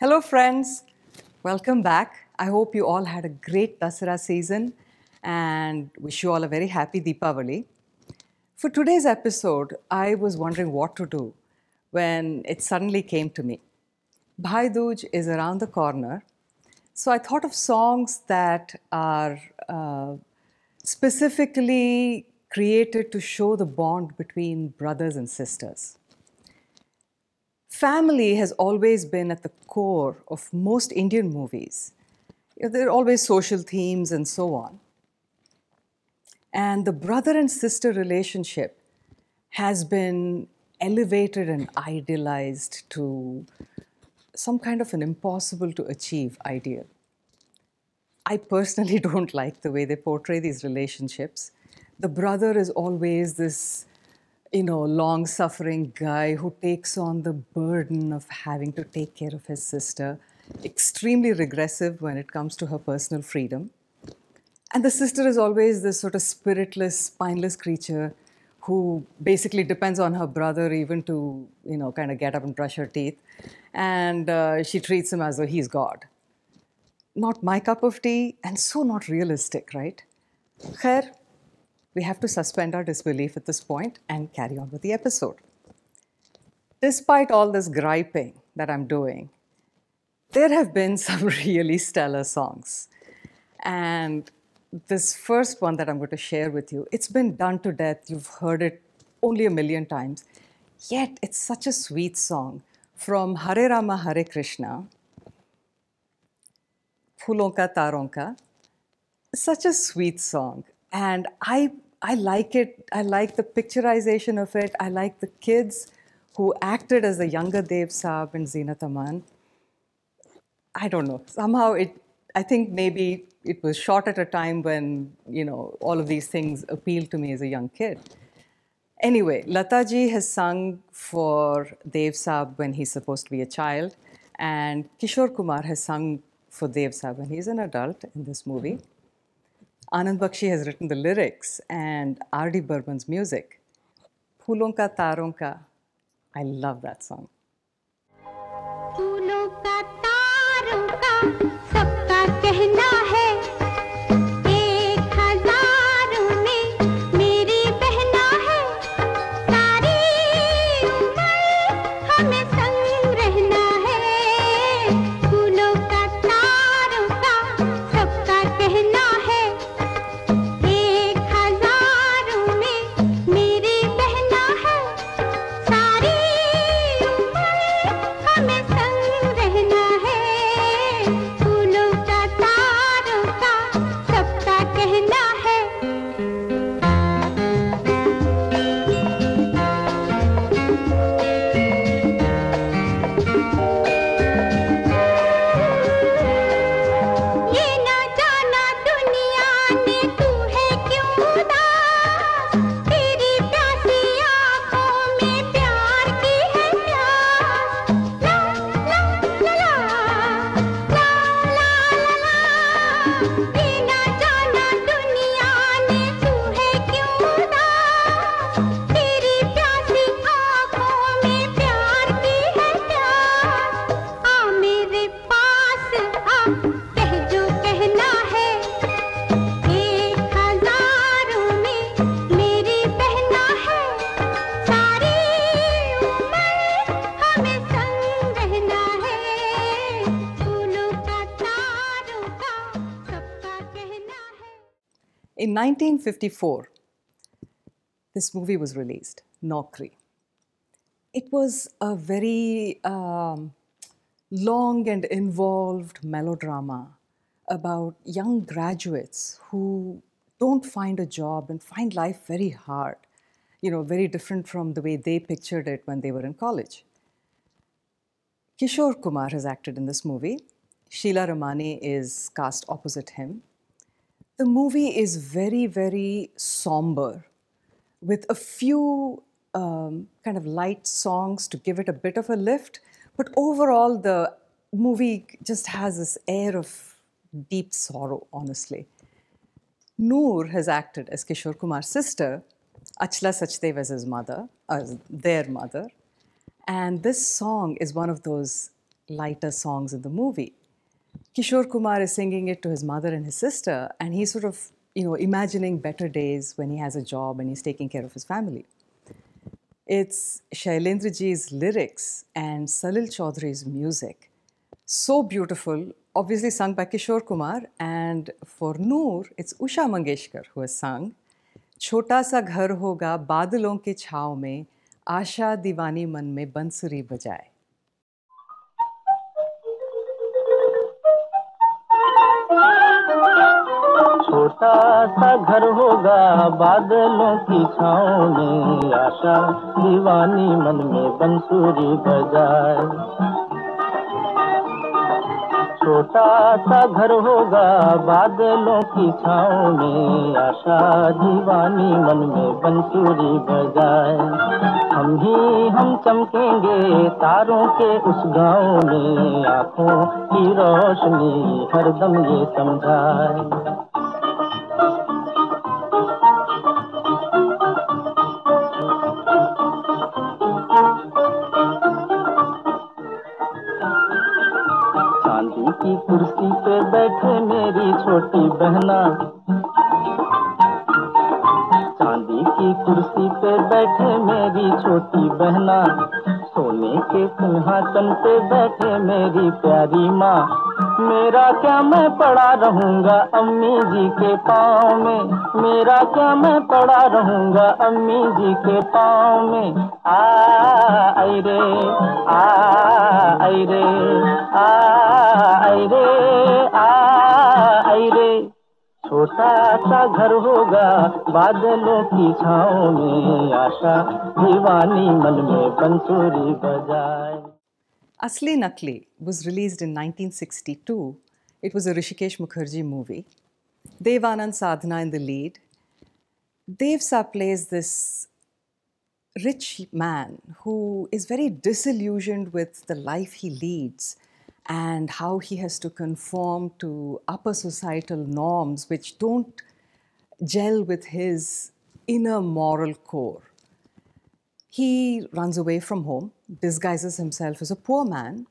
Hello friends, welcome back. I hope you all had a great Dasara season and wish you all a very happy Deepavali. For today's episode, I was wondering what to do when it suddenly came to me. Bhai Dooj is around the corner, so I thought of songs that are specifically created to show the bond between brothers and sisters. Family has always been at the core of most Indian movies. There are always social themes and so on. And the brother and sister relationship has been elevated and idealized to some kind of an impossible to achieve ideal. I personally don't like the way they portray these relationships. The brother is always this long-suffering guy who takes on the burden of having to take care of his sister, extremely regressive when it comes to her personal freedom. And the sister is always this sort of spiritless, spineless creature who basically depends on her brother even to, kind of get up and brush her teeth. And she treats him as though he's God. Not my cup of tea, and so not realistic, right? Khair, we have to suspend our disbelief at this point and carry on with the episode. Despite all this griping that I'm doing, there have been some really stellar songs. And this first one that I'm going to share with you, it's been done to death. You've heard it only a million times. Yet it's such a sweet song from Hare Rama Hare Krishna, Phoolon Ka Taron Ka. Such a sweet song. And I like it. I like the picturization of it. I like the kids who acted as the younger Dev Saab and Zeenat Aman. I don't know. Somehow I think maybe it was shot at a time when, all of these things appealed to me as a young kid. Anyway, Lataji has sung for Dev Saab when he's supposed to be a child, and Kishore Kumar has sung for Dev Saab when he's an adult in this movie. Anand Bakshi has written the lyrics and R.D. Burman's music. Phoolon Ka Taron Ka. I love that song. फूलों का तारों का सबका कहना है एक हजारों में मेरी बहना है सारी उम्र हमें संग रहना है फूलों का तारों का सबका कहना है एक हजारों में मेरी बहना है सारी उम्र हमें संग रहना है फूलों का तारों का सबका कहना है ये ना जाना दुनिया ने तू है क्यों उदास तेरी प्यासी आंखों में प्यार की है प्यास ला ला ला ला ला ला ला ये ना जाना दुनिया ने तू है क्यों उदास तेरी प्यासी आंखों में प्यार की है प्यास आ मेरे पास आ कह जो कहना है एक हजारों में मेरी बहना है सारी उम्र हमें संग रहना है फूलों का तारों का सबका कहना है In 1954, this movie was released, Naukri. It was a very long and involved melodrama about young graduates who don't find a job and find life very hard, very different from the way they pictured it when they were in college. Kishore Kumar has acted in this movie. Sheila Ramani is cast opposite him. The movie is very, very somber, with a few kind of light songs to give it a bit of a lift. But overall, the movie just has this air of deep sorrow, honestly. Noor has acted as Kishore Kumar's sister, Achla Sachdev as their mother. And this song is one of those lighter songs in the movie. Kishore Kumar is singing it to his mother and his sister, and he's sort of, imagining better days when he has a job and he's taking care of his family. It's Shailendra ji's lyrics and Salil Chaudhary's music. So beautiful, obviously sung by Kishore Kumar, and for Noor, it's Usha Mangeshkar who has sung. छोटा सा घर होगा बादलों की छाँव में, आशा दीवानी मन में बंसुरी बजाए. छोटा सा घर होगा बादलों की छाँव में, आशा दीवानी मन में बंसुरी बजाए. छोटा सा घर होगा बादलों की छाँव में, आशा दीवानी मन में बंसुरी बजाए. हम चमकेंगे तारों के उस गाँव में, आँखों की रोशनी हरदम ये समझाए. चांदी की कुर्सी पे बैठे मेरी छोटी बहना, चांदी की कुर्सी पे बैठे मेरी छोटी बहना, सोने के सिंहासन पे बैठे मेरी प्यारी माँ. मेरा क्या मैं पड़ा रहूँगा अम्मी जी के पाँव में, मेरा क्या मैं पड़ा रहूँगा अम्मी जी के पाँव में. आई रे आई रे आई रे आई रे. छोटा सा घर होगा बादलों की छाँव में, आशा दीवानी मन में बंसुरी बजाए. Asli Nakli was released in 1962. It was a Rishikesh Mukherjee movie. Dev Anand Sadhana in the lead. Dev Saab plays this rich man who is very disillusioned with the life he leads and how he has to conform to upper societal norms which don't gel with his inner moral core. He runs away from home, disguises himself as a poor man.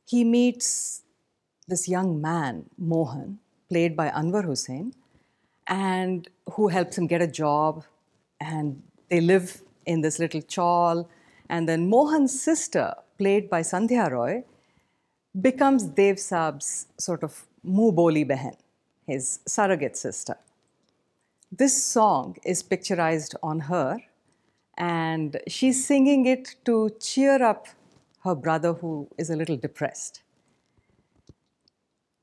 He meets this young man, Mohan, played by Anwar Hussain, and who helps him get a job, and they live in this little chawl. And then Mohan's sister, played by Sandhya Roy, becomes Dev Saab's sort of muh boli behan, his surrogate sister. This song is picturized on her, and she's singing it to cheer up her brother who is a little depressed.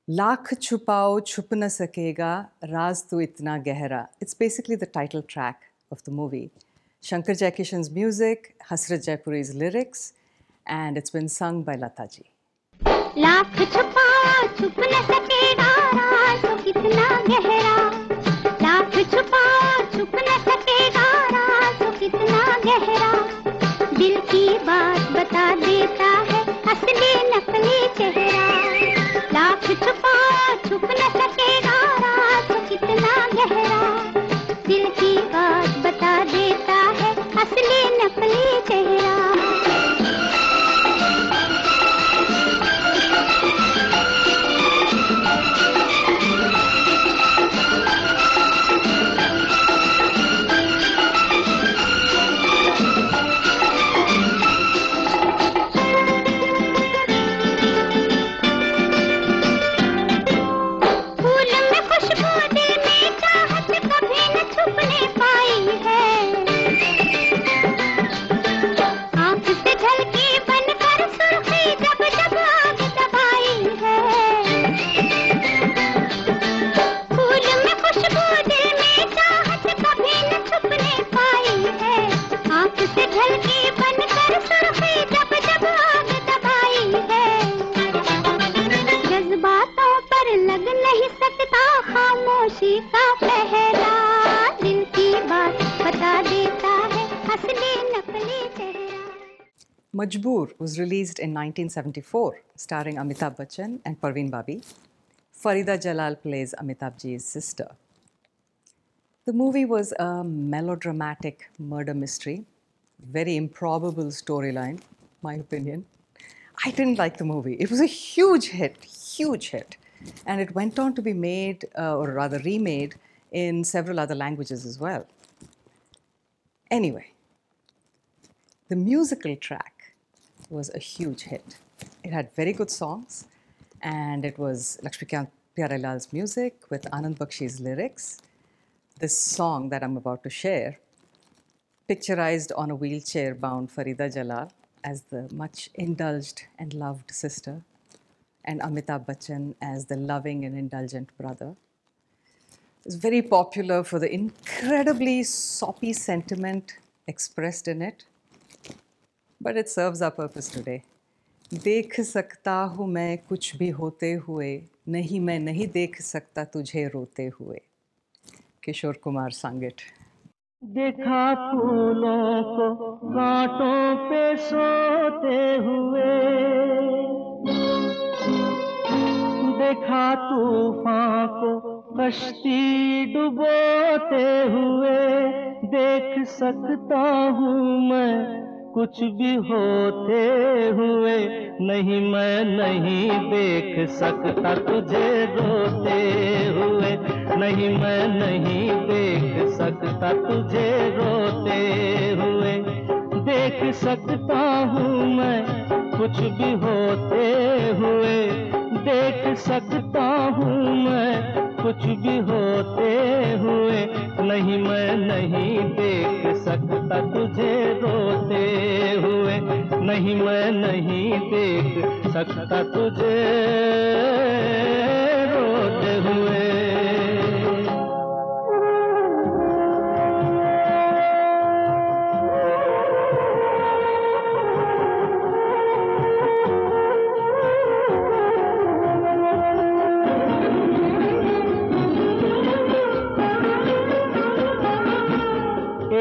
Lakh chupao chup na sakega, raaz tu itna gehra. It's basically the title track of the movie. Shankar Jaikishan's music, Hasrat Jaipuri's lyrics, and it's been sung by Lata ji. Lakh छुपाओ छुप न सकेगा राज तो कितना गहरा, लाख छुपाओ छुप न सकेगा राज तो कितना गहरा. दिल की बात बता देता है असली नकली चेहरा. लाख छुपाओ छुप न सकेगा राज तो कितना गहरा. दिल की बात बता देता है असली नकली चेहरा. Majboor was released in 1974, starring Amitabh Bachchan and Parveen Babi. Farida Jalal plays Amitabh ji's sister. The movie was a melodramatic murder mystery, very improbable storyline, my opinion. I didn't like the movie. It was a huge hit. And it went on to be made, or rather remade, in several other languages as well. Anyway, the musical track was a huge hit. It had very good songs, and it was Lakshmikant Pyarelal's music with Anand Bakshi's lyrics. This song that I'm about to share picturized on a wheelchair-bound Farida Jalal as the much indulged and loved sister, and Amitabh Bachchan as the loving and indulgent brother. It was very popular for the incredibly soppy sentiment expressed in it, but it serves our purpose today. देख सकता हूँ मैं कुछ भी होते हुए, नहीं मैं नहीं देख सकता तुझे रोते हुए. Kishore Kumar sang it. देखा फूलों को कांटों पे सोते हुए, देखा तूफान को कश्ती डुबोते हुए. देख सकता हूँ मैं कुछ भी होते हुए, नहीं मैं नहीं देख सकता तुझे रोते हुए, नहीं मैं नहीं देख सकता तुझे रोते हुए. देख सकता हूँ मैं कुछ भी होते हुए, देख सकता हूँ मैं कुछ भी होते हुए, नहीं मैं नहीं देख सकता तुझे रोते हुए, नहीं मैं नहीं देख सकता तुझे रोते हुए.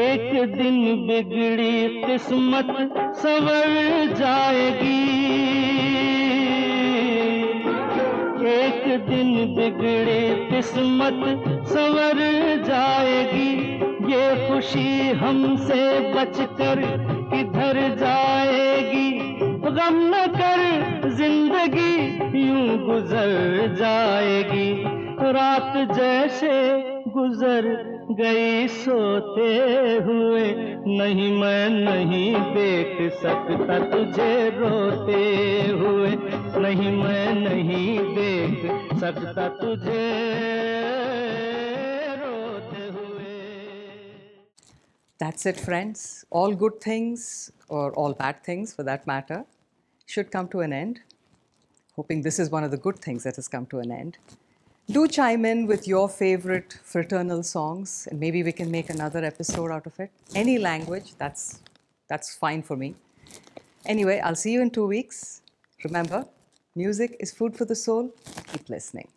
एक दिन बिगड़ी किस्मत संवर जाएगी, एक दिन बिगड़ी किस्मत संवर जाएगी. ये खुशी हमसे बचकर किधर जाएगी, गम न कर जिंदगी यूं गुजर जाएगी. रात जैसे गुजर गई सोते हुए, नहीं मैं नहीं देख सकता तुझे रोते हुए, नहीं मैं नहीं देख सकता तुझे रोते हुए. That's it, friends. All good things, or all bad things for that matter, should come to an end. Hoping this is one of the good things that has come to an end. Do chime in with your favorite fraternal songs, and maybe we can make another episode out of it. Any language, that's fine for me. Anyway, I'll see you in 2 weeks. Remember, music is food for the soul. Keep listening.